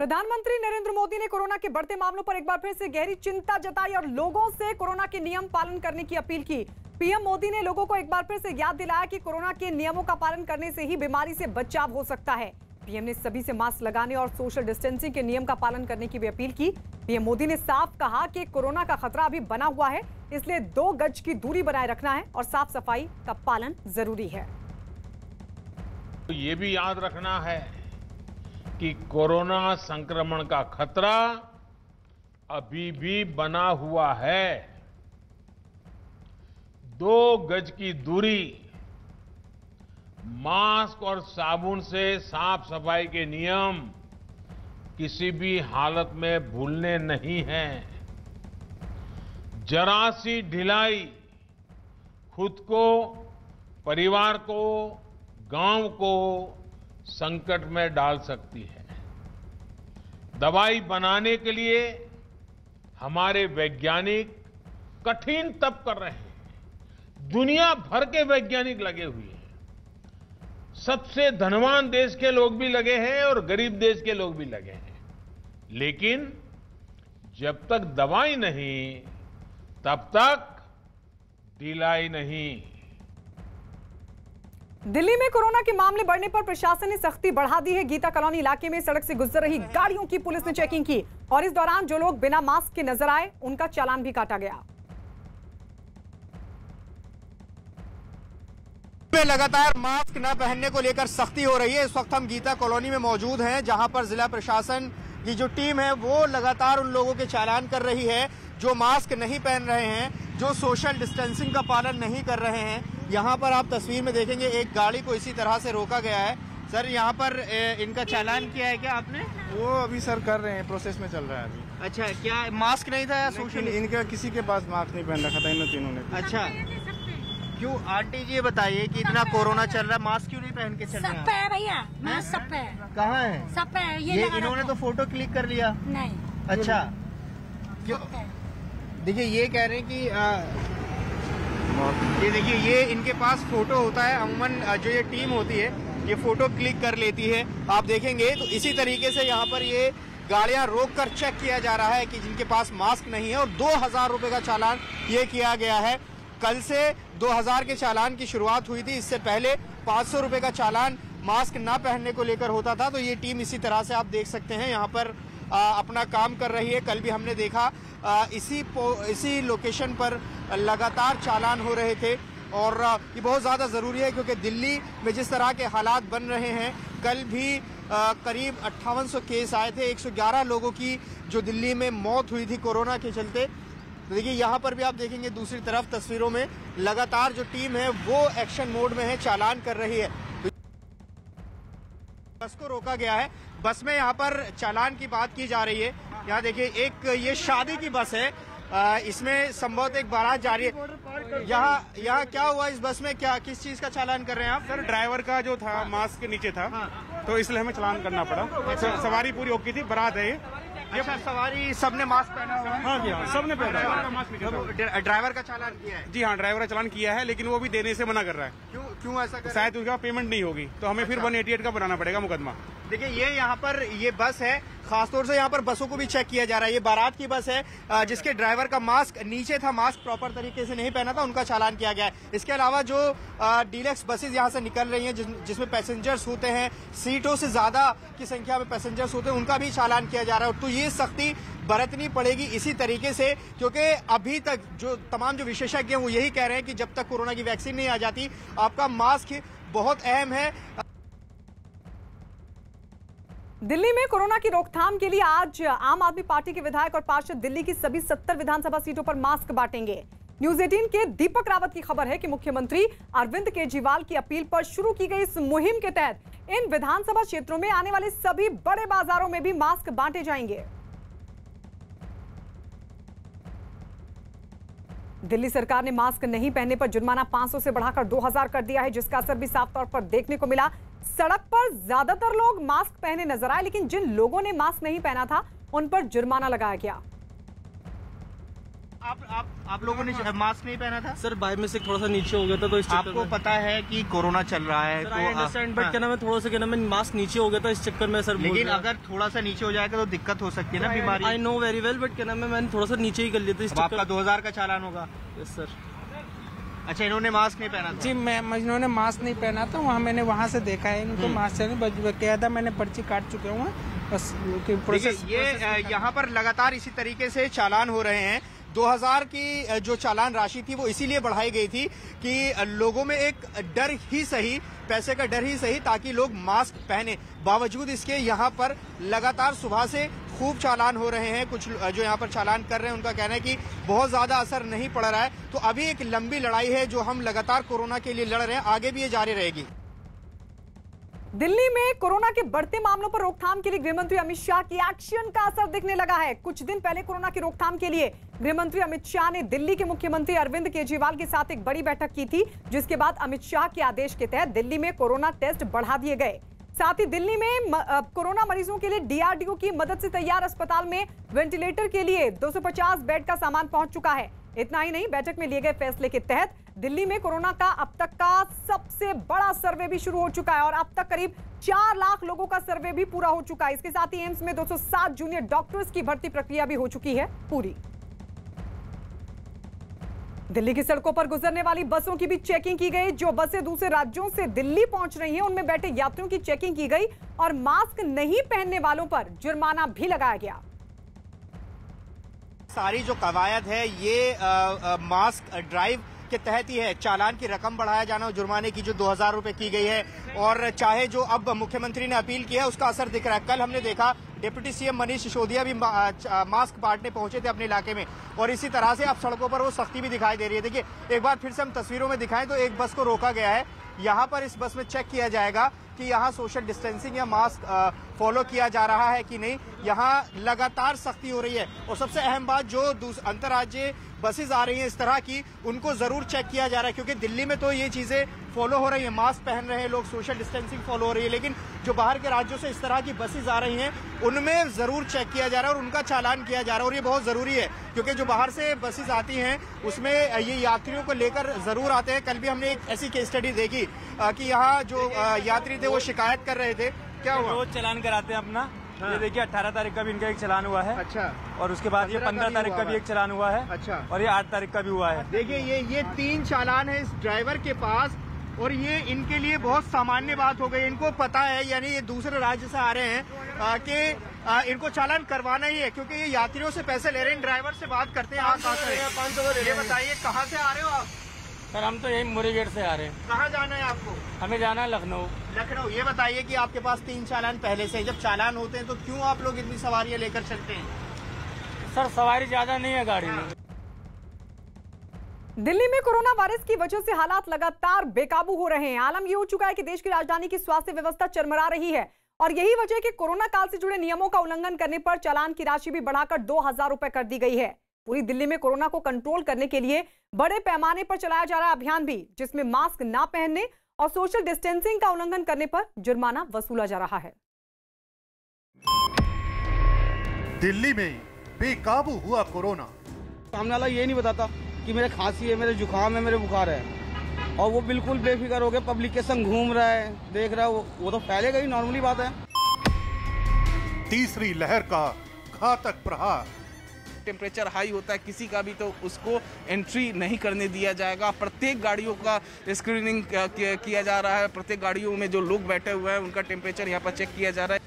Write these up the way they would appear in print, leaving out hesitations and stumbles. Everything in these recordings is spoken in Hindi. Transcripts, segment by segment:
प्रधानमंत्री नरेंद्र मोदी ने कोरोना के बढ़ते मामलों पर एक बार फिर से गहरी चिंता जताई और लोगों से कोरोना के नियम पालन करने की अपील की। पीएम मोदी ने लोगों को एक बार फिर से याद दिलाया कि कोरोना के नियमों का पालन करने से ही बीमारी से बचाव हो सकता है। पीएम ने सभी से मास्क लगाने और सोशल डिस्टेंसिंग के नियम का पालन करने की भी अपील की। पीएम मोदी ने साफ कहा कि कोरोना का खतरा अभी बना हुआ है, इसलिए 2 गज की दूरी बनाए रखना है और साफ सफाई का पालन जरूरी है। ये भी याद रखना है कि कोरोना संक्रमण का खतरा अभी भी बना हुआ है। 2 गज की दूरी, मास्क और साबुन से साफ सफाई के नियम किसी भी हालत में भूलने नहीं हैं। जरा सी ढिलाई खुद को, परिवार को, गांव को संकट में डाल सकती है। दवाई बनाने के लिए हमारे वैज्ञानिक कठिन तप कर रहे हैं। दुनिया भर के वैज्ञानिक लगे हुए हैं। सबसे धनवान देश के लोग भी लगे हैं और गरीब देश के लोग भी लगे हैं। लेकिन जब तक दवाई नहीं, तब तक ढिलाई नहीं। दिल्ली में कोरोना के मामले बढ़ने पर प्रशासन ने सख्ती बढ़ा दी है। गीता कॉलोनी इलाके में सड़क से गुजर रही गाड़ियों की पुलिस ने चेकिंग की और इस दौरान जो लोग बिना मास्क के नजर आए उनका चालान भी काटा गया। लगातार मास्क न पहनने को लेकर सख्ती हो रही है। इस वक्त हम गीता कॉलोनी में मौजूद हैं, जहां पर जिला प्रशासन की जो टीम है वो लगातार उन लोगों के चालान कर रही है जो मास्क नहीं पहन रहे हैं, जो सोशल डिस्टेंसिंग का पालन नहीं कर रहे हैं। यहाँ पर आप तस्वीर में देखेंगे एक गाड़ी को इसी तरह से रोका गया है। सर, यहाँ पर इनका चालान किया है क्या आपने? वो अभी सर कर रहे हैं, प्रोसेस में चल रहा है अभी। अच्छा, क्या मास्क नहीं था या सोशल? इनका किसी के पास मास्क नहीं पहन रखा था इन तीनों ने। अच्छा, क्यों आंटी जी ये बताइए कि इतना कोरोना चल रहा है, मास्क क्यों नहीं पहन के चल रहे हैं? सब पे है भैया, मास्क सब पे है। कहाँ है? सब पे है। ये इन्होंने तो फोटो क्लिक कर लिया। नहीं। अच्छा, क्यों? देखिए ये कह रहे हैं कि ये देखिए, ये इनके पास फोटो होता है। अमूमन जो ये टीम होती है ये फोटो क्लिक कर लेती है। आप देखेंगे तो इसी तरीके से यहाँ पर ये गाड़ियां रोक कर चेक किया जा रहा है कि जिनके पास मास्क नहीं है, और 2000 रुपए का चालान ये किया गया है। कल से 2000 के चालान की शुरुआत हुई थी। इससे पहले 500 रुपए का चालान मास्क ना पहनने को लेकर होता था। तो ये टीम इसी तरह से आप देख सकते हैं यहाँ पर अपना काम कर रही है। कल भी हमने देखा इसी लोकेशन पर लगातार चालान हो रहे थे और ये बहुत ज़्यादा ज़रूरी है, क्योंकि दिल्ली में जिस तरह के हालात बन रहे हैं, कल भी करीब 5800 केस आए थे। 111 लोगों की जो दिल्ली में मौत हुई थी कोरोना के चलते। तो देखिए यहाँ पर भी आप देखेंगे दूसरी तरफ तस्वीरों में लगातार जो टीम है वो एक्शन मोड में है, चालान कर रही है। बस को रोका गया है। बस में यहाँ पर चालान की बात की जा रही है। यहाँ देखिए एक ये शादी की बस है, इसमें संभवतः एक बारात जा रही है। यहाँ क्या हुआ इस बस में? क्या किस चीज का चालान कर रहे हैं आप? सर, ड्राइवर का जो था मास्क के नीचे था। हाँ। तो इसलिए हमें चालान करना पड़ा। सवारी पूरी ओके थी, बारात है ये। अच्छा, सवारी सबने मास्क पहना हुआ है? हाँ जी, हाँ, सबने पहना। ड्राइवर का चालान किया है? जी हाँ, ड्राइवर का चालान किया है, लेकिन वो भी देने से मना कर रहा है। क्यों ऐसा कर? शायद उसका पेमेंट नहीं होगी, तो हमें फिर 188 का बनाना पड़ेगा मुकदमा। देखिए ये यहाँ पर ये बस है, खासतौर से यहाँ पर बसों को भी चेक किया जा रहा है। ये बारात की बस है जिसके ड्राइवर का मास्क नीचे था, मास्क प्रॉपर तरीके से नहीं पहना था, उनका चालान किया गया है। इसके अलावा जो डीलक्स बसेज यहाँ से निकल रही हैं जिसमें पैसेंजर्स होते हैं, सीटों से ज्यादा की संख्या में पैसेंजर्स होते हैं, उनका भी चालान किया जा रहा है। तो ये सख्ती बरतनी पड़ेगी इसी तरीके से, क्योंकि अभी तक जो तमाम जो विशेषज्ञ हैं वो यही कह रहे हैं कि जब तक कोरोना की वैक्सीन नहीं आ जाती, आपका मास्क बहुत अहम है। दिल्ली में कोरोना की रोकथाम के लिए आज आम आदमी पार्टी के विधायक और पार्षद दिल्ली की सभी 70 विधानसभा सीटों पर मास्क बांटेंगे। न्यूज 18 के दीपक रावत की खबर है कि मुख्यमंत्री अरविंद केजरीवाल की अपील पर शुरू की गई इस मुहिम के तहत इन विधानसभा क्षेत्रों में आने वाले सभी बड़े बाजारों में भी मास्क बांटे जाएंगे। दिल्ली सरकार ने मास्क नहीं पहनने पर जुर्माना 500 से बढ़ाकर 2000 कर दिया है, जिसका असर भी साफ तौर पर देखने को मिला। सड़क पर ज्यादातर लोग मास्क पहने नजर आए, लेकिन जिन लोगों ने मास्क नहीं पहना था उन पर जुर्माना लगाया गया। आप लोगों ने मास्क नहीं पहना था सर? बाय मिस्टेक थोड़ा सा नीचे हो गया था, तो इस चक्कर आपको में पता है कि कोरोना चल रहा है सर, आई अंडरस्टैंड, बट क्या नाम है, थोड़ा सा क्या नाम है, मास्क नीचे हो गया था, इस चक्कर में सर। लेकिन अगर थोड़ा सा नीचे हो जाएगा तो दिक्कत हो सकती है ना, बीमारी। I know very well, but क्या नाम है, मैंने थोड़ा सा नीचे ही कर लिया था इस आपका 2000 का चालान होगा। Yes sir. अच्छा, इन्होंने मास्क नहीं पहना था? जी, इन्होंने मास्क नहीं पहना था। मैंने वहाँ से देखा है इनको मास्क नहीं किया था। मैंने पर्ची काट चुके हूँ बस। प्रोसेस ये यहाँ पर लगातार इसी तरीके से चालान हो रहे हैं। 2000 की जो चालान राशि थी वो इसीलिए बढ़ाई गई थी कि लोगों में एक डर ही सही, पैसे का डर ही सही, ताकि लोग मास्क पहने। बावजूद इसके यहाँ पर लगातार सुबह से खूब चालान हो रहे हैं। कुछ जो यहाँ पर चालान कर रहे हैं उनका कहना है कि बहुत ज्यादा असर नहीं पड़ रहा है। तो अभी एक लंबी लड़ाई है जो हम लगातार कोरोना के लिए लड़ रहे हैं, आगे भी ये जारी रहेगी। दिल्ली में कोरोना के बढ़ते मामलों पर रोकथाम के लिए गृहमंत्री अमित शाह की एक्शन का असर दिखने लगा है। कुछ दिन पहले कोरोना की रोकथाम के लिए गृहमंत्री अमित शाह ने दिल्ली के मुख्यमंत्री अरविंद केजरीवाल के साथ एक बड़ी बैठक की थी, जिसके बाद अमित शाह के आदेश के तहत दिल्ली में कोरोना टेस्ट बढ़ा दिए गए। साथ ही दिल्ली में कोरोना मरीजों के लिए डीआरडीओ की मदद से तैयार अस्पताल में वेंटिलेटर के लिए 250 बेड का सामान पहुंच चुका है। इतना ही नहीं, बैठक में लिए गए फैसले के तहत दिल्ली में कोरोना का अब तक का सबसे बड़ा सर्वे भी शुरू हो चुका है और अब तक करीब 4 लाख लोगों का सर्वे भी पूरा हो चुका है। इसके साथ ही एम्स में 207 जूनियर डॉक्टर्स की भर्ती प्रक्रिया भी हो चुकी है पूरी। दिल्ली की सड़कों पर गुजरने वाली बसों की भी चेकिंग की गई। जो बसें दूसरे राज्यों से दिल्ली पहुंच रही हैं, उनमें बैठे यात्रियों की चेकिंग की गई और मास्क नहीं पहनने वालों पर जुर्माना भी लगाया गया। सारी जो कवायद है ये मास्क ड्राइव के तहत ही है। चालान की रकम बढ़ाया जाना और जुर्माने की जो 2000 रुपए की गई है, और चाहे जो अब मुख्यमंत्री ने अपील किया है उसका असर दिख रहा है। कल हमने देखा डिप्टी सीएम मनीष सिसोदिया भी मास्क बांटने पहुंचे थे अपने इलाके में, और इसी तरह से अब सड़कों पर वो सख्ती भी दिखाई दे रही है। देखिए, एक बार फिर से हम तस्वीरों में दिखाएं तो एक बस को रोका गया है। यहाँ पर इस बस में चेक किया जाएगा कि यहाँ सोशल डिस्टेंसिंग या मास्क फॉलो किया जा रहा है कि नहीं। यहाँ लगातार सख्ती हो रही है, और सबसे अहम बात, जो अंतर्राज्यीय बसेज आ रही हैं इस तरह की, उनको जरूर चेक किया जा रहा है, क्योंकि दिल्ली में तो ये चीजें फॉलो हो रही है, मास्क पहन रहे हैं लोग, सोशल डिस्टेंसिंग फॉलो हो रही है, लेकिन जो बाहर के राज्यों से इस तरह की बसेज आ रही हैं उनमें जरूर चेक किया जा रहा है और उनका चालान किया जा रहा है। और ये बहुत जरूरी है, क्योंकि जो बाहर से बसेज आती हैं उसमें ये यात्रियों को लेकर जरूर आते हैं। कल भी हमने एक ऐसी केस स्टडी देखी कि यहाँ जो यात्री थे वो शिकायत कर रहे थे। क्या हुआ? रोज चालान कराते हैं अपना। हाँ। ये देखिए 18 तारीख का भी इनका एक चालान हुआ है। अच्छा। और उसके बाद ये 15 तारीख का भी एक चालान हुआ है। अच्छा। और ये 8 तारीख का भी हुआ है। देखिए, ये 3 चालान है इस ड्राइवर के पास, और ये इनके लिए बहुत सामान्य बात हो गई। इनको पता है, यानी ये दूसरे राज्य से आ रहे हैं कि इनको चालान करवाना ही है, क्योंकि ये यात्रियों से पैसे ले रहे हैं। ड्राइवर से बात करते हैं। 500 ये बताइए, कहाँ से आ रहे हो आप? सर, हम तो यही मुरी गेट से आ रहे हैं। कहाँ जाना है आपको? हमें जाना है लखनऊ। लखनऊ। ये बताइए कि आपके पास 3 चालान पहले से, जब चालान होते हैं तो क्यों आप लोग इतनी सवारियां लेकर चलते हैं? सर, सवारी ज्यादा नहीं है गाड़ी में। दिल्ली में कोरोना वायरस की वजह से हालात लगातार बेकाबू हो रहे हैं। आलम यह हो चुका है कि देश की राजधानी की स्वास्थ्य व्यवस्था चरमरा रही है, और यही वजह है कि कोरोना काल से जुड़े नियमों का उल्लंघन करने पर चालान की राशि भी बढ़ाकर 2000 रुपए कर दी गई है। पूरी दिल्ली में कोरोना को कंट्रोल करने के लिए बड़े पैमाने पर चलाया जा रहा है अभियान भी, जिसमें मास्क ना पहनने और सोशल डिस्टेंसिंग का उल्लंघन करने पर जुर्माना वसूला जा रहा है। दिल्ली में बेकाबू हुआ कोरोना। सामने वाला ये नहीं बताता कि मेरे खांसी है, मेरे जुकाम है, मेरे बुखार है, और वो बिल्कुल बेफिक्र हो गया, पब्लिक के संग घूम रहा है, देख रहा है। वो तो फैलेगा ही, नॉर्मली बात है। तीसरी लहर का घातक प्रहार। टेम्परेचर हाई होता है किसी का भी तो उसको एंट्री नहीं करने दिया जाएगा। प्रत्येक गाड़ियों का स्क्रीनिंग किया जा रहा है। प्रत्येक गाड़ियों में जो लोग बैठे हुए हैं उनका टेम्परेचर यहाँ पर चेक किया जा रहा है।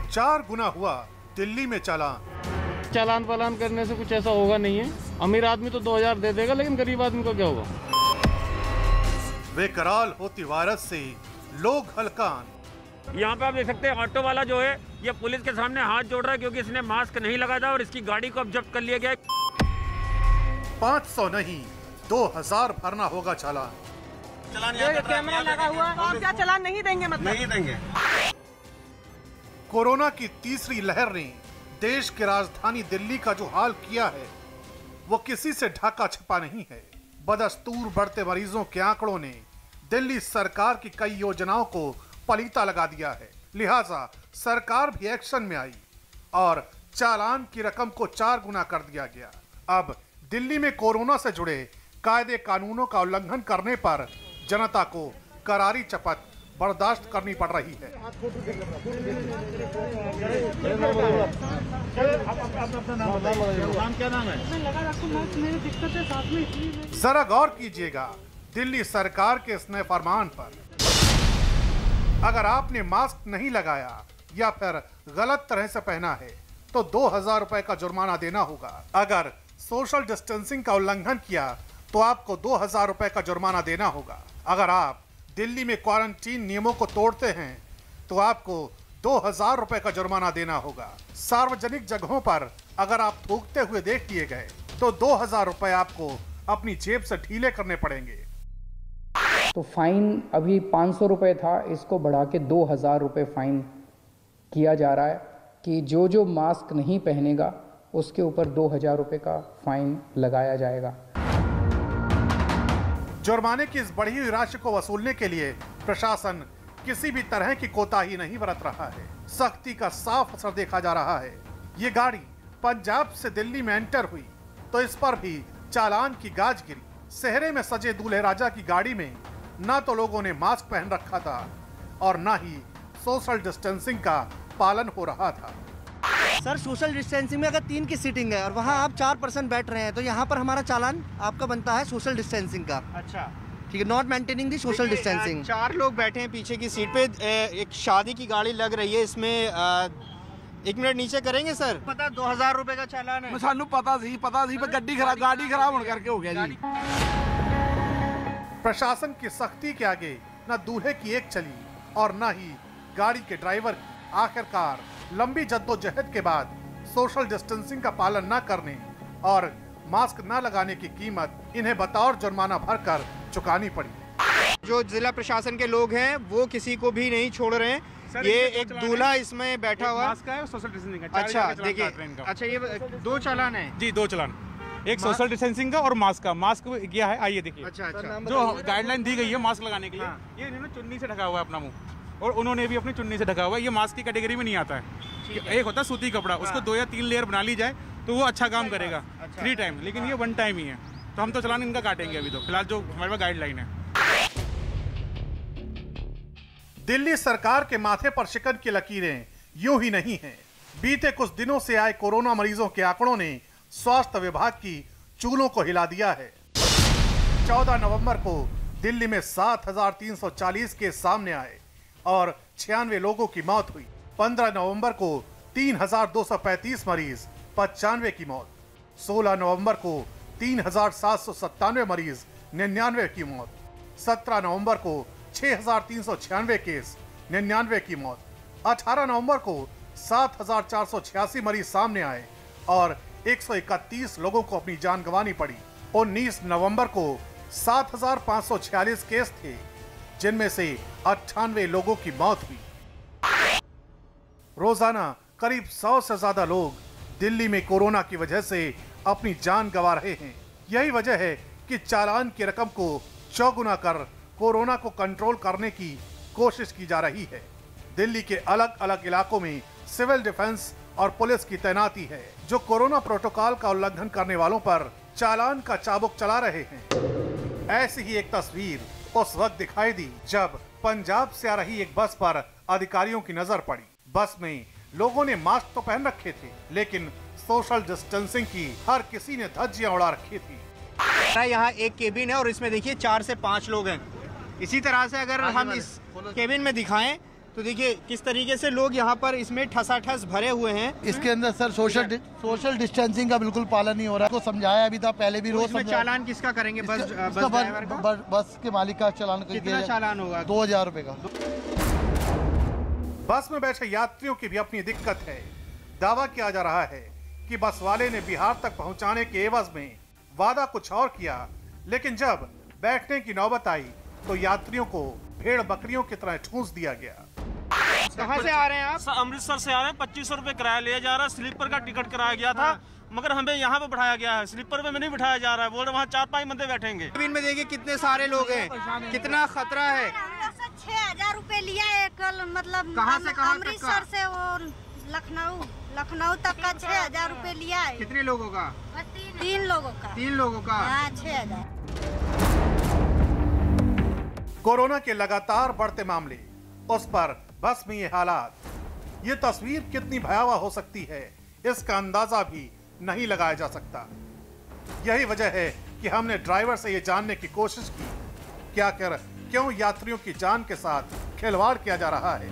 4 गुना हुआ दिल्ली में चालान। चालान पालन करने से कुछ ऐसा होगा नहीं है। अमीर आदमी तो 2000 दे देगा, लेकिन गरीब आदमी को क्या होगा? बेकराल होती वायरस से लोग हलकान। यहाँ पे आप देख सकते हैं ऑटो वाला जो है ये पुलिस के सामने हाथ जोड़ रहा है, क्योंकि इसने मास्क नहीं लगाया था और इसकी गाड़ी को अब जब्त कर लिया गया है। 500 नहीं 2000 भरना होगा चालान। कैमरा लगा हुआ है, और क्या चालान नहीं देंगे? मतलब नहीं देंगे। कोरोना की तीसरी लहर ने देश की राजधानी दिल्ली का जो हाल किया है वो किसी से ढाका छपा नहीं है। बदस्तूर बढ़ते मरीजों के आंकड़ों ने दिल्ली सरकार की कई योजनाओं को पलीता लगा दिया है। लिहाजा सरकार भी एक्शन में आई और चालान की रकम को 4 गुना कर दिया गया। अब दिल्ली में कोरोना से जुड़े कायदे कानूनों का उल्लंघन करने पर जनता को करारी चपत बर्दाश्त करनी पड़ रही है। जरा गौर कीजिएगा दिल्ली सरकार के इस नए फरमान पर। अगर आपने मास्क नहीं लगाया या फिर गलत तरह से पहना है तो 2000 रुपए का जुर्माना देना होगा। अगर सोशल डिस्टेंसिंग का उल्लंघन किया तो आपको 2000 रुपए का जुर्माना देना होगा। अगर आप दिल्ली में क्वारंटीन नियमों को तोड़ते हैं तो आपको 2000 रुपए का जुर्माना देना होगा। सार्वजनिक जगहों पर अगर आप थूकते हुए देख लिए गए तो 2000 रुपए आपको अपनी जेब से ढीले करने पड़ेंगे। तो फाइन अभी 500 रुपये था, इसको बढ़ा के 2000 रुपये फाइन किया जा रहा है कि जो मास्क नहीं पहनेगा उसके ऊपर 2000 रुपये का फाइन लगाया जाएगा। जुर्माने की इस बढ़ी हुई राशि को वसूलने के लिए प्रशासन किसी भी तरह की कोताही नहीं बरत रहा है। सख्ती का साफ असर देखा जा रहा है। ये गाड़ी पंजाब से दिल्ली में एंटर हुई तो इस पर भी चालान की गाज गिरी। सेहरे में सजे दूल्हे राजा की गाड़ी में ना तो लोगों ने मास्क पहन रखा था और ना ही सोशल डिस्टेंसिंग का पालन हो रहा था। सर, सोशल डिस्टेंसिंग में अगर 3 की सीटिंग है और वहाँ आप 4 पर्सन बैठ रहे हैं तो यहाँ पर हमारा चालान आपका बनता है सोशल डिस्टेंसिंग का। अच्छा, ठीक है, not maintaining the social distancing. 4 लोग बैठे हैं पीछे की सीट पे, एक शादी की गाड़ी लग रही है। इसमें 1 मिनट नीचे करेंगे सर। पता 2000 रुपए का चालान है। सानू पता सी पर गाड़ी खराब होने करके हो गया जी। प्रशासन की सख्ती के आगे न दूल्हे की एक चली और न ही गाड़ी के ड्राइवर की। आखिरकार लंबी जद्दोजहद के बाद सोशल डिस्टेंसिंग का पालन न करने और मास्क न लगाने की कीमत इन्हें बतौर जुर्माना भरकर चुकानी पड़ी। जो जिला प्रशासन के लोग हैं वो किसी को भी नहीं छोड़ रहे हैं। ये एक दूल्हा इसमें बैठा हुआ है, सोशल डिस्टेंसिंग का। अच्छा देखिए, अच्छा ये 2 चालान है जी, 2 चालान, एक सोशल डिस्टेंसिंग का और मास्क का। मास्क क्या है, आइए देखिए। अच्छा, जो गाइडलाइन दी गई है मास्क लगाने के लिए, ये इन्होंने चुन्नी से ढका हुआ है अपना मुंह और उन्होंने भी अपनी चुन्नी से ढका हुआ है। ये मास्क की कैटेगरी में नहीं आता है। एक होता है सूती कपड़ा, उसको 2 या 3 लेयर बना ली जाए तो वो अच्छा काम करेगा 3 टाइम, लेकिन ये 1 टाइम ही है। तो हम तो चालान इनका काटेंगे अभी तो फिलहाल जो हमारे पास गाइडलाइन है। दिल्ली सरकार के माथे पर शिकन की लकीरें यूं ही नहीं हैं। बीते कुछ दिनों से आए कोरोना मरीजों के आंकड़ों ने स्वास्थ्य विभाग की चूलों को हिला दिया है। 14 नवंबर को दिल्ली में 7340 केस सामने आए और 96 लोगों की मौत हुई। 15 नवंबर को 3235 मरीज, 95 की मौत। 16 नवंबर को 3797 मरीज, 99 की मौत। 17 नवंबर को 6396 केस, 99 की मौत। 18 नवंबर को 7486 मरीज सामने आए और 131 लोगों को अपनी जान गंवानी पड़ी। 19 नवंबर को 7546 केस थे, जिनमें से 98 लोगों की मौत हुई। रोजाना करीब 100 से ज्यादा लोग दिल्ली में कोरोना की वजह से अपनी जान गंवा रहे हैं। यही वजह है कि चालान की रकम को चौगुना कर कोरोना को कंट्रोल करने की कोशिश की जा रही है। दिल्ली के अलग अलग इलाकों में सिविल डिफेंस और पुलिस की तैनाती है, जो कोरोना प्रोटोकॉल का उल्लंघन करने वालों पर चालान का चाबुक चला रहे हैं। ऐसी ही एक तस्वीर उस वक्त दिखाई दी जब पंजाब से आ रही एक बस पर अधिकारियों की नजर पड़ी। बस में लोगों ने मास्क तो पहन रखे थे, लेकिन सोशल डिस्टेंसिंग की हर किसी ने धज्जियां उड़ा रखी थी। यहाँ एक केबिन है और इसमें देखिए 4 से 5 लोग हैं। इसी तरह से अगर हम इस केबिन में दिखाएं तो देखिए किस तरीके से लोग यहाँ पर इसमें ठसाठस भरे हुए हैं। इसके अंदर सर सोशल डिस्टेंसिंग का बिल्कुल पालन नहीं हो रहा है। तो समझाया भी था पहले भी, रोज चालान किसका करेंगे? बस के मालिक का चालान। कितना चालान होगा? 2000 रुपए का। बस में बैठे यात्रियों की भी अपनी दिक्कत है। दावा किया जा रहा है कि बस वाले ने बिहार तक पहुंचाने के एवज में वादा कुछ और किया, लेकिन जब बैठने की नौबत आई तो यात्रियों को भेड़ बकरियों की तरह ठूंस दिया गया। कहाँ से आ रहे हैं आप? अमृतसर से आ रहे हैं। 2500 रुपए किराया लिया जा रहा है। स्लीपर का टिकट कराया गया था, मगर हमें यहाँ पे बैठाया गया है। स्लीपर में नहीं बिठाया जा रहा है। बोल रहे वहाँ 4-5 बंदे बैठेंगे। केबिन में देखिए कितने सारे लोग हैं, कितना खतरा है। 6000 रुपए लिया है कल, मतलब कहाँ से कहाँ? अमृतसर से वो लखनऊ तक का 6,000 रुपए लिया है। कितने लोगों का? 3 लोगों का। 3 लोगों का? हाँ, 6,000। कोरोना के लगातार बढ़ते मामले, उस पर बस में ये हालात, ये तस्वीर कितनी भयावह हो सकती है इसका अंदाजा भी नहीं लगाया जा सकता। यही वजह है कि हमने ड्राइवर से ये जानने की कोशिश की कि आखिर क्यों यात्रियों की जान के साथ खिलवाड़ किया जा रहा है।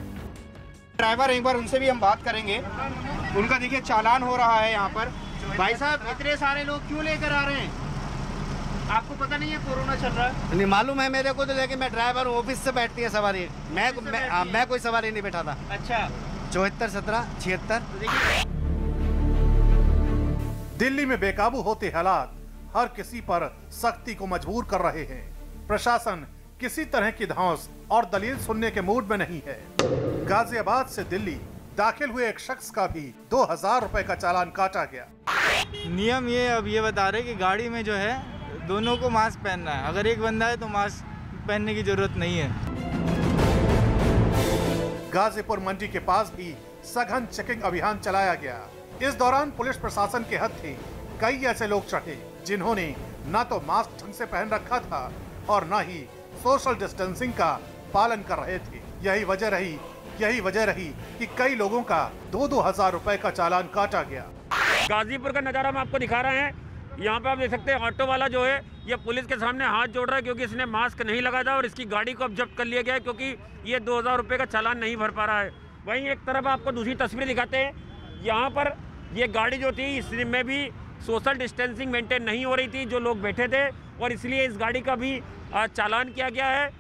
ड्राइवर, एक बार उनसे भी हम बात करेंगे। उनका देखिए चालान हो रहा है यहाँ पर। भाई साहब, इतने सारे लोग क्यों लेकर आ रहे हैं? आपको पता नहीं है कोरोना चल रहा है? नहीं मालूम है मेरे को, तो लेकिन मैं ड्राइवर हूँ, ऑफिस से बैठती है सवारी। मैं कोई सवारी नहीं बैठाता। अच्छा। 74 17 76। दिल्ली में बेकाबू होते हालात हर किसी पर सख्ती को मजबूर कर रहे हैं। प्रशासन किसी तरह की धौंस और दलील सुनने के मूड में नहीं है। गाजियाबाद से दिल्ली दाखिल हुए एक शख्स का भी 2,000 रुपए का चालान काटा गया। नियम ये अब ये बता रहे कि गाड़ी में जो है दोनों को मास्क पहनना है। अगर एक बंदा है तो मास्क पहनने की जरूरत नहीं है। गाजीपुर मंडी के पास भी सघन चेकिंग अभियान चलाया गया। इस दौरान पुलिस प्रशासन के हत्थे कई ऐसे लोग चढ़े जिन्होंने न तो मास्क ढंग से पहन रखा था और न ही सोशल डिस्टेंसिंग का पालन कर रहे थे। यही वजह रही कि कई लोगों का 2,000 रुपए का चालान काटा गया। गाजीपुर का नज़ारा हम आपको दिखा रहे हैं। यहाँ पे आप देख सकते हैं ऑटो वाला जो है ये पुलिस के सामने हाथ जोड़ रहा है क्योंकि इसने मास्क नहीं लगाया था और इसकी गाड़ी को अब जब्त कर लिया गया है क्योंकि ये 2,000 रुपये का चालान नहीं भर पा रहा है। वहीं एक तरफ आपको दूसरी तस्वीर दिखाते हैं। यहाँ पर ये गाड़ी जो थी इसमें भी सोशल डिस्टेंसिंग मेंटेन नहीं हो रही थी, जो लोग बैठे थे, और इसलिए इस गाड़ी का भी चालान किया गया है।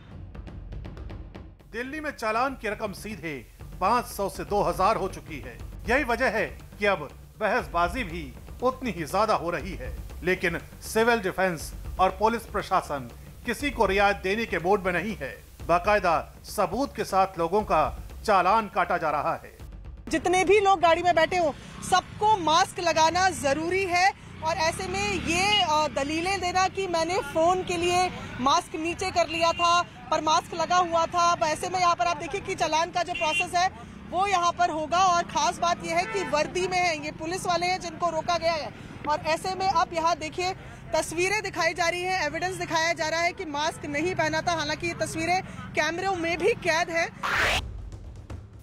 दिल्ली में चालान की रकम सीधे 500 से 2,000 हो चुकी है। यही वजह है कि अब बहसबाजी भी उतनी ही ज्यादा हो रही है, लेकिन सिविल डिफेंस और पुलिस प्रशासन किसी को रियायत देने के मूड में नहीं है। बाकायदा सबूत के साथ लोगों का चालान काटा जा रहा है। जितने भी लोग गाड़ी में बैठे हो सबको मास्क लगाना जरूरी है, और ऐसे में ये दलीलें देना कि मैंने फोन के लिए मास्क नीचे कर लिया था पर मास्क लगा हुआ था, अब ऐसे में यहाँ पर आप देखिए कि चालान का जो प्रोसेस है वो यहाँ पर होगा। और खास बात यह है कि वर्दी में है, ये पुलिस वाले हैं जिनको रोका गया है। और ऐसे में आप यहाँ देखिए तस्वीरें दिखाई जा रही हैं, एविडेंस दिखाया जा रहा है कि मास्क नहीं पहना था, हालांकि ये तस्वीरें कैमरों में भी कैद है।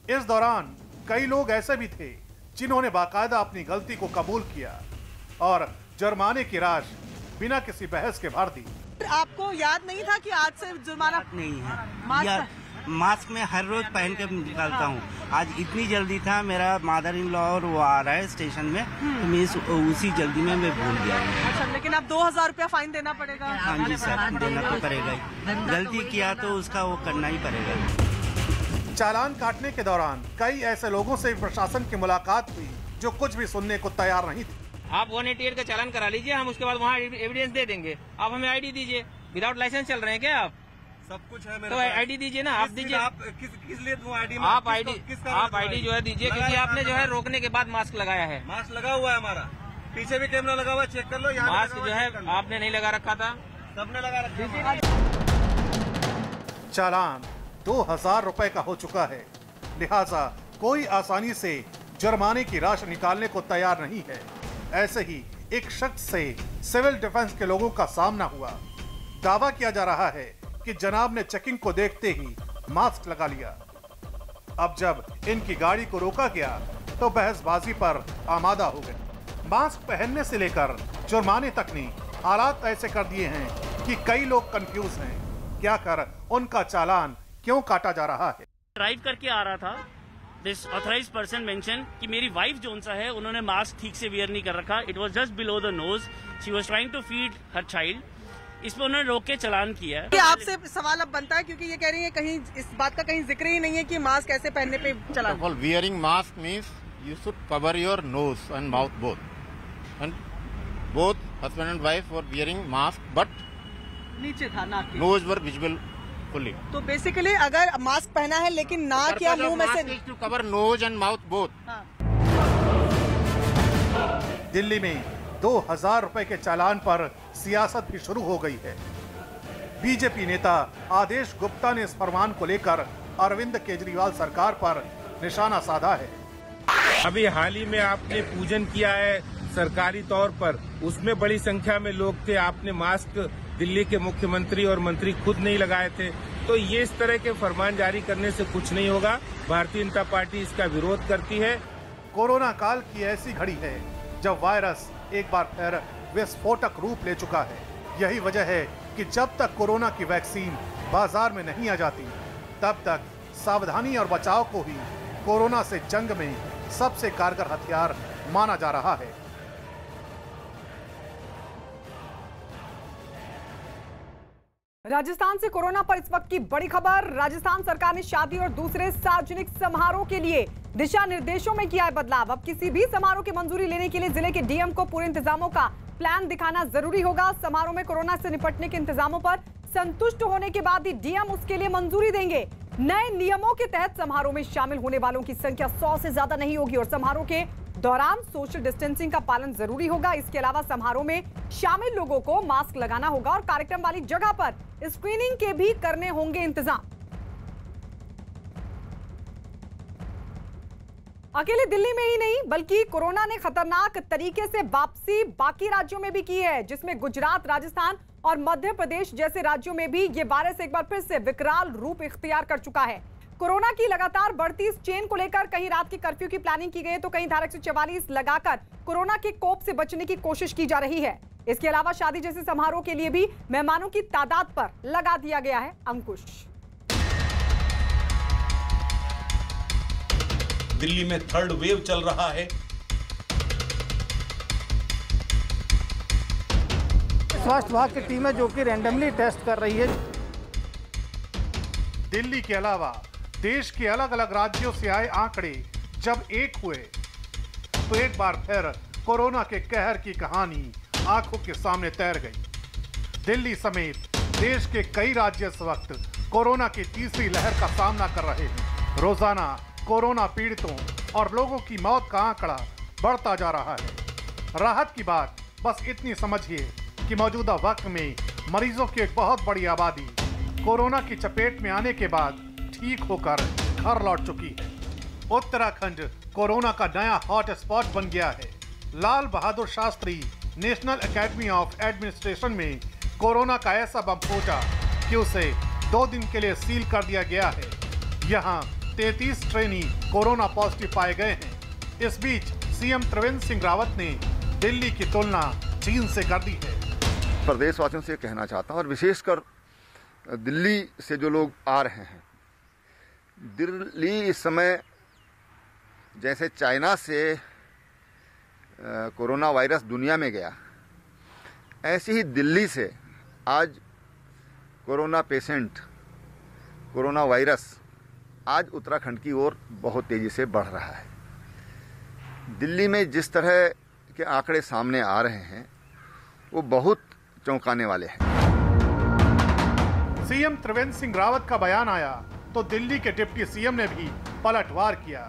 इस दौरान कई लोग ऐसे भी थे जिन्होंने बाकायदा अपनी गलती को कबूल किया और जुर्माने की राशि बिना किसी बहस के भर दी। आपको याद नहीं था कि आज से जुर्माना नहीं है? मास्क में हर रोज पहन के निकालता हूँ। आज इतनी जल्दी था, मेरा मदर इन लॉ और वो आ रहा है स्टेशन में, तो मैं उसी जल्दी में मैं भूल गया। अच्छा, लेकिन अब 2,000 रुपया फाइन देना पड़ेगा। हाँ जी सर, देना तो पड़ेगा ही। गलती किया तो उसका वो करना ही पड़ेगा। चालान काटने के दौरान कई ऐसे लोगों से प्रशासन की मुलाकात हुई जो कुछ भी सुनने को तैयार नहीं थे। आप 188 का चालान करा लीजिए, हम उसके बाद वहाँ एविडेंस दे देंगे। आप हमें आईडी दीजिए। विदाउट लाइसेंस चल रहे हैं क्या आप? सब कुछ है मेरे तो आईडी दीजिए ना, आप दीजिए। आप किस लिए दूं आईडी? आप आईडी जो है दीजिए, क्योंकि आपने जो है रोकने के बाद मास्क लगाया है। मास्क लगा हुआ है हमारा, पीछे भी कैमरा लगा हुआ है, चेक कर लो। यहाँ मास्क जो है आपने नहीं लगा रखा था, सबने लगा रखा। चालान 2,000 रुपए का हो चुका है, लिहाजा कोई आसानी से जुर्माने की राशि निकालने को तैयार नहीं है। ऐसे ही एक शख्स से सिविल डिफेंस के लोगों का सामना हुआ। दावा किया जा रहा है कि जनाब ने चेकिंग को देखते ही मास्क लगा लिया। अब जब इनकी गाड़ी को रोका गया तो बहसबाजी पर आमादा हो गए। मास्क पहनने से लेकर जुर्माने तक ने हालात ऐसे कर दिए हैं कि कई लोग कंफ्यूज हैं, क्या कर उनका चालान क्यों काटा जा रहा है। ड्राइव करके आ रहा था, दिस ऑथराइज पर्सन मेंशन कि मेरी वाइफ जोन सा है, उन्होंने मास्क ठीक से वियर नहीं कर रखा। It was just below the nose, she was trying to feed her child. इस पर उन्होंने रोक के चालान किया है। आपसे सवाल अब बनता है क्योंकि ये कह रही है कहीं इस बात का कहीं जिक्र ही नहीं है कि मास्क ऐसे पहनने पे चालान। Wearing mask means you should cover your nose and mouth both, and both husband and wife were wearing mask, but नीचे था नाक, नोज वर विजिबल फुली। तो बेसिकली अगर मास्क पहना है लेकिन नाक या मुंह में से to cover nose and mouth both. Delhi में 2,000 रुपए के चालान पर सियासत भी शुरू हो गई है। बीजेपी नेता आदेश गुप्ता ने इस फरमान को लेकर अरविंद केजरीवाल सरकार पर निशाना साधा है। अभी हाल ही में आपने पूजन किया है सरकारी तौर पर, उसमें बड़ी संख्या में लोग थे, आपने मास्क दिल्ली के मुख्यमंत्री और मंत्री खुद नहीं लगाए थे। तो ये इस तरह के फरमान जारी करने से कुछ नहीं होगा। भारतीय जनता पार्टी इसका विरोध करती है। कोरोना काल की ऐसी घड़ी है जब वायरस एक बार फिर विस्फोटक रूप ले चुका है। यही वजह है कि जब तक कोरोना की वैक्सीन बाजार में नहीं आ जाती, तब तक सावधानी और बचाव को ही कोरोना से जंग में सबसे कारगर हथियार माना जा रहा है। राजस्थान से कोरोना पर इस वक्त की बड़ी खबर। राजस्थान सरकार ने शादी और दूसरे सार्वजनिक समारोह के लिए दिशा निर्देशों में किया है बदलाव। अब किसी भी समारोह की मंजूरी लेने के लिए जिले के डीएम को पूरे इंतजामों का प्लान दिखाना जरूरी होगा। समारोह में कोरोना से निपटने के इंतजामों पर संतुष्ट होने के बाद ही डीएम उसके लिए मंजूरी देंगे। नए नियमों के तहत समारोह में शामिल होने वालों की संख्या 100 से ज्यादा नहीं होगी और समारोह के दौरान सोशल डिस्टेंसिंग का पालन जरूरी होगा। इसके अलावा समारोह में शामिल लोगों को मास्क लगाना होगा और कार्यक्रम वाली जगह पर स्क्रीनिंग के भी करने होंगे इंतजाम। अकेले दिल्ली में ही नहीं बल्कि कोरोना ने खतरनाक तरीके से वापसी बाकी राज्यों में भी की है, जिसमें गुजरात, राजस्थान और मध्य प्रदेश जैसे राज्यों में भी ये वायरस एक बार फिर से विकराल रूप इख्तियार कर चुका है। कोरोना की लगातार बढ़ती इस चेन को लेकर कहीं रात के कर्फ्यू की प्लानिंग की गई है तो कहीं धारा 144 लगाकर कोरोना के कोप से बचने की कोशिश की जा रही है। इसके अलावा शादी जैसे समारोह के लिए भी मेहमानों की तादाद पर लगा दिया गया है अंकुश। दिल्ली में थर्ड वेव चल रहा है। स्वास्थ्य विभाग की टीम है जो कि रैंडमली टेस्ट कर रही है। दिल्ली के अलावा देश के अलग अलग राज्यों से आए आंकड़े जब एक हुए तो एक बार फिर कोरोना के कहर की कहानी आंखों के सामने तैर गई। दिल्ली समेत देश के कई राज्य इस वक्त कोरोना की तीसरी लहर का सामना कर रहे हैं। रोजाना कोरोना पीड़ितों और लोगों की मौत का आंकड़ा बढ़ता जा रहा है। राहत की बात बस इतनी समझिए कि मौजूदा वक्त में मरीजों की एक बहुत बड़ी आबादी कोरोना की चपेट में आने के बाद ठीक होकर घर लौट चुकी है। उत्तराखंड कोरोना का नया हॉट स्पॉट बन गया है। Lal Bahadur Shastri national academy of administration में कोरोना का ऐसा बम फूटा कि उसे 2 दिन के लिए सील कर दिया गया है। यहाँ 33 ट्रेनी कोरोना पॉजिटिव पाए गए हैं। इस बीच सीएम त्रिवेंद्र सिंह रावत ने दिल्ली की तुलना चीन से कर दी है। प्रदेशवासियों से कहना चाहता हूँ और विशेषकर दिल्ली से जो लोग आ रहे हैं, दिल्ली इस समय जैसे चाइना से कोरोना वायरस दुनिया में गया, ऐसे ही दिल्ली से आज कोरोना पेशेंट, कोरोना वायरस आज उत्तराखंड की ओर बहुत तेजी से बढ़ रहा है। दिल्ली में जिस तरह के आंकड़े सामने आ रहे हैं वो बहुत चौंकाने वाले हैं। सीएम त्रिवेंद्र सिंह रावत का बयान आया तो दिल्ली के डिप्टी सीएम ने भी पलटवार किया।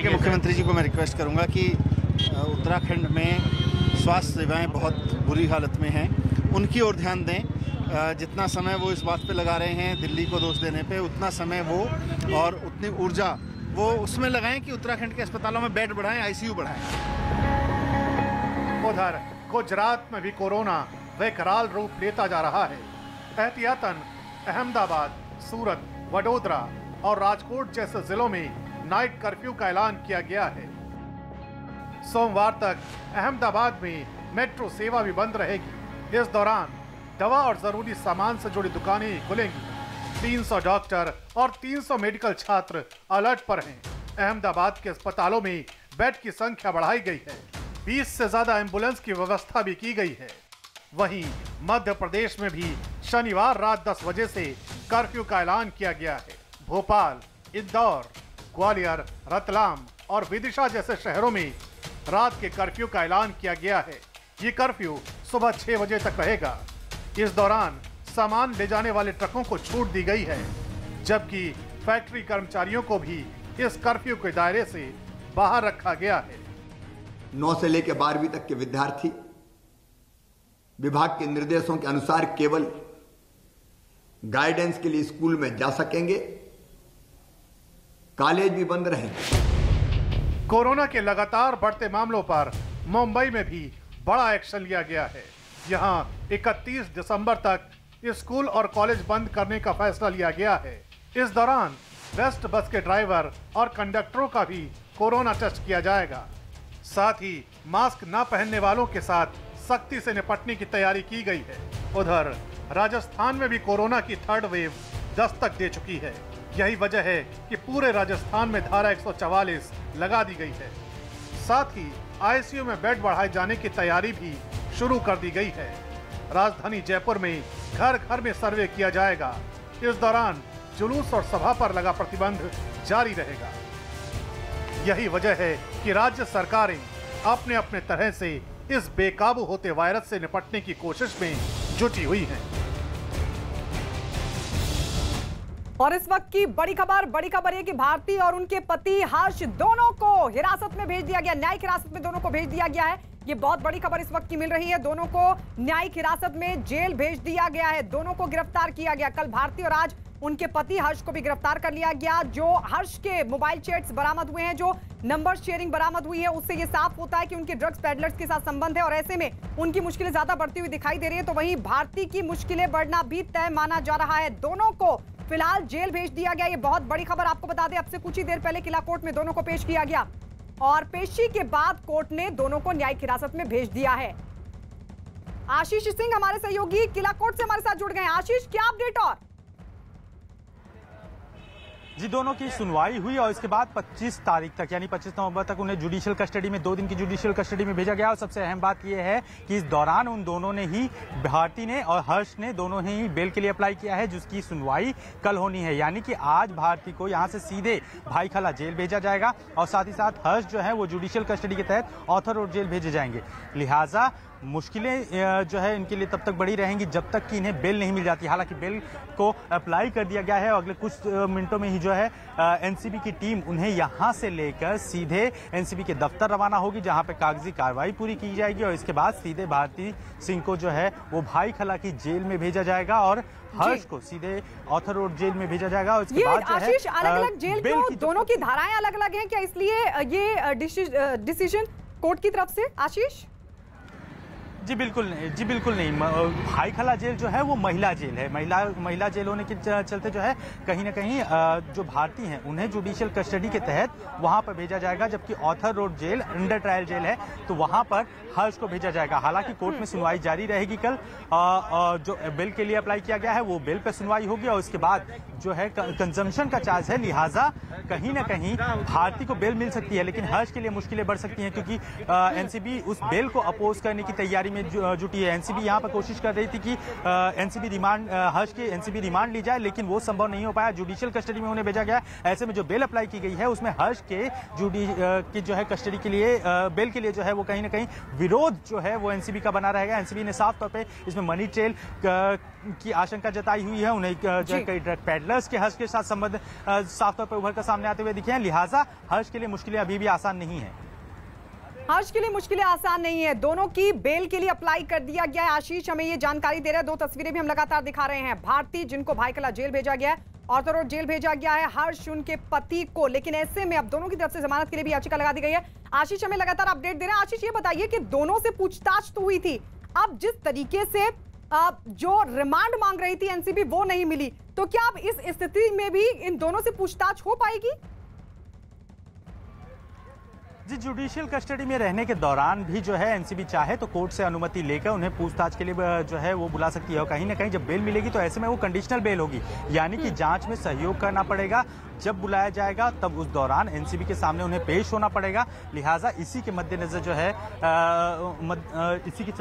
मुख्यमंत्री जी को मैं रिक्वेस्ट करूंगा कि उत्तराखंड में स्वास्थ्य सेवाएं बहुत बुरी हालत में हैं, उनकी ओर ध्यान दें। जितना समय वो इस बात पे लगा रहे हैं दिल्ली को दोष देने पे, उतना समय वो और उतनी ऊर्जा वो उसमें लगाएं कि उत्तराखंड के अस्पतालों में बेड बढ़ाएं, आईसीयू बढ़ाएं। उधर गुजरात में भी कोरोना विकराल रूप लेता जा रहा है। एहतियातन अहमदाबाद, सूरत, वडोदरा और राजकोट जैसे जिलों में नाइट कर्फ्यू का ऐलान किया गया है। सोमवार तक अहमदाबाद में मेट्रो सेवा भी बंद रहेगी। इस दौरान दवा और जरूरी सामान से जुड़ी दुकानें खुलेंगी। 300 डॉक्टर और 300 मेडिकल छात्र अलर्ट पर हैं। अहमदाबाद के अस्पतालों में बेड की संख्या बढ़ाई गई है। 20 से ज्यादा एम्बुलेंस की व्यवस्था भी की गई है। वहीं मध्य प्रदेश में भी शनिवार रात 10 बजे से कर्फ्यू का ऐलान किया गया है। भोपाल, इंदौर, ग्वालियर, रतलाम और विदिशा जैसे शहरों में रात के कर्फ्यू का ऐलान किया गया है। ये कर्फ्यू सुबह 6 बजे तक रहेगा। इस दौरान सामान ले जाने वाले ट्रकों को छूट दी गई है, जबकि फैक्ट्री कर्मचारियों को भी इस कर्फ्यू के दायरे से बाहर रखा गया है। 9 से लेकर 12वीं तक के विद्यार्थी विभाग के निर्देशों के अनुसार केवल गाइडेंस के लिए स्कूल में जा सकेंगे। कॉलेज भी बंद रहेंगे। कोरोना के लगातार बढ़ते मामलों पर मुंबई में भी बड़ा एक्शन लिया गया है। यहां 31 दिसंबर तक स्कूल और कॉलेज बंद करने का फैसला लिया गया है। इस दौरान बेस्ट बस के ड्राइवर और कंडक्टरों का भी कोरोना टेस्ट किया जाएगा। साथ ही मास्क न पहनने वालों के साथ सख्ती से निपटने की तैयारी की गई है। उधर राजस्थान में भी कोरोना की थर्ड वेव दस्तक दे चुकी है। यही वजह है कि पूरे राजस्थान में धारा 144 लगा दी गई है। साथ ही आईसीयू में बेड बढ़ाए जाने की तैयारी भी शुरू कर दी गई है। राजधानी जयपुर में घर घर में सर्वे किया जाएगा। इस दौरान जुलूस और सभा पर लगा प्रतिबंध जारी रहेगा। यही वजह है कि राज्य सरकारें अपने अपने तरह से इस बेकाबू होते वायरस से निपटने की कोशिश में जुटी हुई हैं। और इस वक्त की बड़ी खबर है कि भारती और उनके पति हर्ष दोनों को हिरासत में भेज दिया गया। न्यायिक हिरासत में दोनों को भेज दिया गया है। ये बहुत बड़ी खबर इस वक्त की मिल रही है। दोनों को न्यायिक हिरासत में जेल भेज दिया गया है। दोनों को गिरफ्तार किया गया। कल भारती और आज उनके पति हर्ष को भी गिरफ्तार कर लिया गया। जो हर्ष के मोबाइल चैट्स बरामद हुए हैं, जो नंबर शेयरिंग बरामद हुई है, उससे ये साफ होता है कि उनके ड्रग्स पैडलर्स के साथ संबंध है और ऐसे में उनकी मुश्किलें ज्यादा बढ़ती हुई दिखाई दे रही है। तो वहीं भारती की मुश्किलें बढ़ना भी तय माना जा रहा है। दोनों को फिलहाल जेल भेज दिया गया। ये बहुत बड़ी खबर आपको बता दें, अब से कुछ ही देर पहले किला कोर्ट में दोनों को पेश किया गया और पेशी के बाद कोर्ट ने दोनों को न्यायिक हिरासत में भेज दिया है। आशीष सिंह हमारे सहयोगी किला कोर्ट से हमारे साथ जुड़ गए हैं। आशीष, क्या अपडेट? और जी, दोनों की सुनवाई हुई और इसके बाद 25 तारीख तक यानी 25 नवंबर तक उन्हें जुडिशियल कस्टडी में 2 दिन की जुडिशियल कस्टडी में भेजा गया। और सबसे अहम बात यह है कि इस दौरान उन दोनों ने ही, भारती ने और हर्ष ने, दोनों ने ही बेल के लिए अप्लाई किया है, जिसकी सुनवाई कल होनी है। यानी कि आज भारती को यहां से सीधे भाईखला जेल भेजा जाएगा और साथ ही साथ हर्ष जो है वो जुडिशियल कस्टडी के तहत ऑर्थर रोड जेल भेजे जाएंगे। लिहाजा मुश्किलें जो है इनके लिए तब तक बड़ी रहेंगी जब तक कि इन्हें बेल नहीं मिल जाती। हालांकि बेल को अप्लाई कर दिया गया है और अगले कुछ मिनटों में ही जो है एनसीबी की टीम उन्हें यहां से लेकर सीधे एनसीबी के दफ्तर रवाना होगी, जहां पे कागजी कार्रवाई पूरी की जाएगी और इसके बाद सीधे भारती सिंह को जो है वो भाईखला की जेल में भेजा जाएगा और हर्ष को सीधे ऑर्थर रोड जेल में भेजा जाएगा। और इसके बाद जो है अलग-अलग जेल क्यों? दोनों की धाराएं अलग-अलग हैं क्या, इसलिए ये डिसीजन कोर्ट की तरफ से? आशीष जी बिल्कुल नहीं। भाईखला जेल जो है वो महिला जेल है। महिला जेल होने के चलते जो है कहीं ना कहीं जो भारती हैं उन्हें जुडिशियल कस्टडी के तहत वहां पर भेजा जाएगा, जबकि Arthur Road jail under trial jail है तो वहां पर हर्ष को भेजा जाएगा। हालांकि कोर्ट में सुनवाई जारी रहेगी। कल जो बेल के लिए अप्लाई किया गया है वो बेल पर सुनवाई होगी और उसके बाद जो है कंजम्पशन का चार्ज है, लिहाजा कहीं ना कहीं भारती को बेल मिल सकती है, लेकिन हर्ष के लिए मुश्किलें बढ़ सकती हैं क्योंकि एनसीबी उस बेल को अपोज करने की तैयारी में जुटी है। एनसीबी यहां पर कोशिश कर रही थी कि एनसीबी रिमांड, हर्ष के एनसीबी रिमांड ली जाए, लेकिन वो संभव नहीं हो पाया। जुडिशियल कस्टडी में उन्हें भेजा गया। ऐसे में जो बेल अप्लाई की गई है उसमें हर्ष के की जो है कस्टडी के लिए, बेल के लिए जो है वो कहीं ना कहीं विरोध जो है वो एनसीबी का बना रहेगा। एनसीबी ने साफ तौर पे इसमें मनी ट्रेल की आशंका जताई हुई है। उन्हें जो है कई ड्रग पैडलर्स के हर्ष के साथ संबंध साफ तौर पर उभर कर सामने आते हुए दिखे हैं। लिहाजा हर्ष के लिए मुश्किलें अभी भी आसान नहीं है। हर्ष के लिए मुश्किलें आसान नहीं है। दोनों की बेल के लिए अप्लाई कर दिया गया है। आशीष हमें ये जानकारी दे रहे हैं, 2 तस्वीरें भी हम लगातार दिखा रहे हैं। भारती जिनको भाईखला जेल भेजा गया है, ऑर्थर रोड जेल भेजा गया है, हर्ष उनके पति को, लेकिन ऐसे में अब दोनों की तरफ से जमानत के लिए भी याचिका लगा दी गई है। आशीष हमें लगातार अपडेट दे रहे हैं। आशीष ये बताइए कि दोनों से पूछताछ तो हुई थी, अब जिस तरीके से जो रिमांड मांग रही थी एनसीबी वो नहीं मिली, तो क्या अब इस स्थिति में भी इन दोनों से पूछताछ हो पाएगी? जी, जुडिशियल कस्टडी में रहने के दौरान भी जो है एनसीबी चाहे तो कोर्ट से अनुमति लेकर उन्हें पूछताछ के लिए जो है वो बुला सकती है और कहीं ना कहीं जब बेल मिलेगी तो ऐसे में वो कंडीशनल बेल होगी, यानी कि जांच में सहयोग करना पड़ेगा। जब बुलाया जाएगा तब उस दौरान एनसीबी के सामने उन्हें पेश होना पड़ेगा। लिहाजा इसी के मद्देनजर जो है इसी के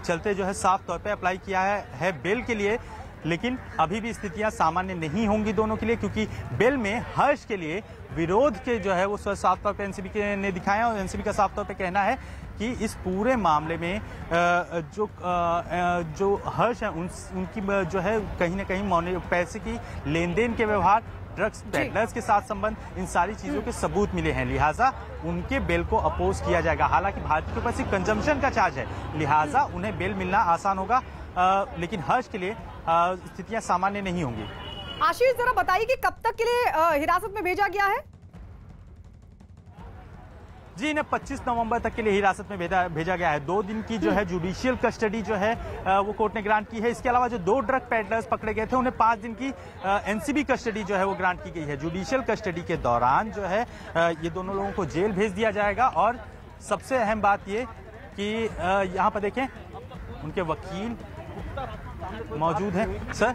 चलते जो है साफ तौर पर अप्लाई किया है बेल के लिए, लेकिन अभी भी स्थितियां सामान्य नहीं होंगी दोनों के लिए, क्योंकि बेल में हर्ष के लिए विरोध के जो है वो साफ तौर पे एनसीबी ने दिखाया और एनसीबी का साफ तौर पे कहना है कि इस पूरे मामले में जो हर्ष है उनकी जो है कहीं ना कहीं पैसे की लेन देन के व्यवहार, ड्रग्स पैडलर्स के साथ संबंध, इन सारी चीजों के सबूत मिले हैं। लिहाजा उनके बेल को अपोज किया जाएगा। हालांकि भारतीय के पास कंजम्पशन का चार्ज है, लिहाजा उन्हें बेल मिलना आसान होगा, लेकिन हर्ष के लिए स्थितियां सामान्य नहीं होंगी। आशीष जरा बताइए कि कब तक के लिए हिरासत में भेजा गया है? जी, इन्हें 25 नवंबर तक के लिए हिरासत में भेजा गया है। 2 दिन की जो है जुडिशियल कस्टडी जो है वो कोर्ट ने ग्रांट की है। इसके अलावा जो 2 ड्रग पेडलर्स पकड़े गए थे उन्हें 5 दिन की एनसीबी कस्टडी जो है वो ग्रांट की गई है। जुडिशियल कस्टडी के दौरान जो है ये दोनों लोगों को जेल भेज दिया जाएगा। और सबसे अहम बात ये कि यहाँ पर देखें उनके वकील मौजूद हैं। सर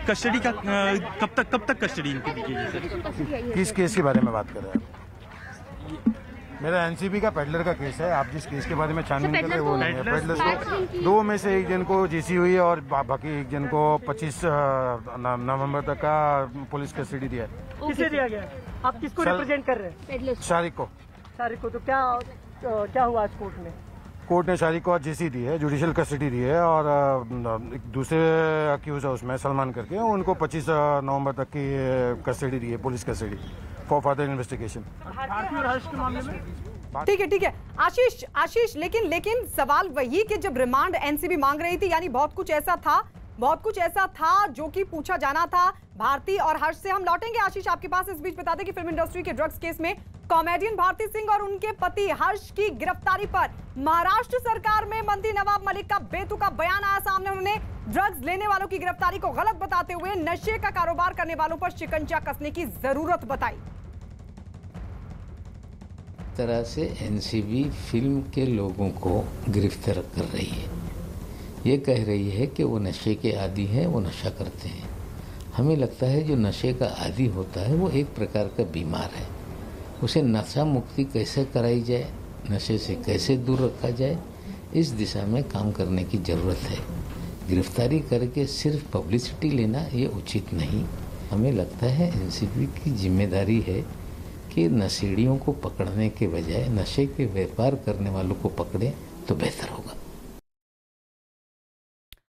कस्टडी का कब तक कस्टडी इनकी दी गई? किस केस के बारे में बात कर रहे हैं आप? मेरा एनसीबी का पेडलर का केस है। आप जिस केस के बारे में छानबीन कर रहे हैं वो नहीं है। पेडलर्स को 2 में से 1 जन को जीसी हुई है और बाकी 1 जन को 25 नवंबर तक का पुलिस कस्टडी दिया है। किसे दिया गया? आप किसको रिप्रेजेंट कर रहे हैं? शारिक को। तो क्या हुआ आज कोर्ट में? कोर्ट ने शारिक को जीसी दी है, जुडिशियल कस्टडी दी है और एक दूसरे अक्यूज है उसमें सलमान करके, उनको 25 नवंबर तक की कस्टडी दी है, police custody for further investigation. ठीक है आशीष, लेकिन सवाल वही कि जब रिमांड एनसीबी मांग रही थी, यानी बहुत कुछ ऐसा था जो कि पूछा जाना था। भारती और हर्ष से हम लौटेंगे आशीष आपके पास। इस बीच बता दें कि फिल्म इंडस्ट्री के ड्रग्स केस में कॉमेडियन भारती सिंह और उनके पति हर्ष की गिरफ्तारी पर महाराष्ट्र सरकार में मंत्री नवाब मलिक का बेतुका बयान आया सामने। उन्होंने ड्रग्स लेने वालों की गिरफ्तारी को गलत बताते हुए नशे का कारोबार करने वालों पर शिकंजा कसने की जरूरत बताई। तरह से एनसीबी फिल्म के लोगों को गिरफ्तार कर रही है। ये कह रही है कि वो नशे के आदी हैं, वो नशा करते हैं। हमें लगता है जो नशे का आदी होता है वो एक प्रकार का बीमार है। उसे नशा मुक्ति कैसे कराई जाए, नशे से कैसे दूर रखा जाए, इस दिशा में काम करने की ज़रूरत है। गिरफ्तारी करके सिर्फ पब्लिसिटी लेना ये उचित नहीं। हमें लगता है एनसीबी की जिम्मेदारी है कि नशेड़ियों को पकड़ने के बजाय नशे के व्यापार करने वालों को पकड़े तो बेहतर होगा।